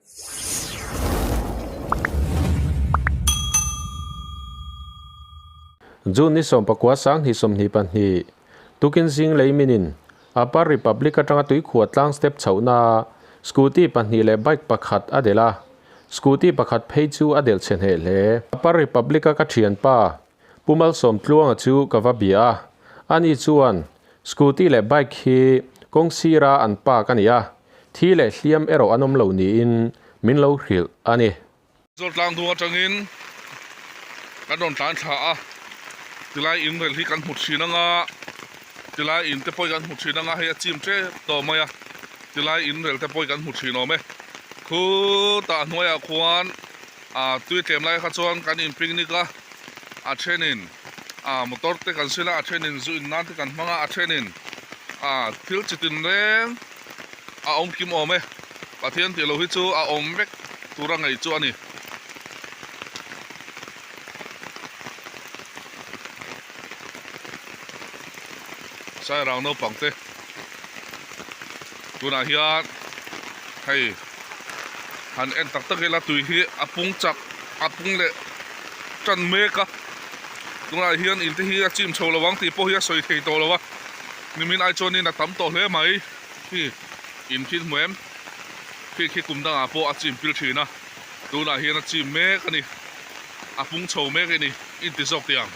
June ni som pakwa sang hi som ni pan hi tukin sing leiminin apa republic atanga tui khuatlang step chhauna scooty pan hi le bike pakhat adela scooty pakhat phei chu adel chen he le apa republic ka thian pa pumal som tluang chu kawabia ani chuan scooty le bike hi kongsira an pa kania thi le hliam ero anom lo ni in min lo hril ani zoltlang du atangin kadon tan tha a tilai in rel hi kan hmu thina nga tilai in te poi kan hmu thina nga he chim tre to maya tilai in rel te poi kan hmu thino me khu ta hnuaya khuan tui tlem lai kha chuan kan in picnic a thenin motor te kan sila a thenin zu in nan te kan hmanga a thenin thil chitin reng om kim ome pathian ti lo hi chu om vek tura ngai chu ani sai rang no pangte tuna hian hei han en tak tak hela tui hi apung chak apung le tran meka tuna hian in te hi a chim chho lawang ti po hi a soi thei to lawa nimin ai choni na tam to hle mai hi in khin muem khi kumda a po a chim pil thina tuna hian a chim mek ani apung chho mek ani in ti zok tiang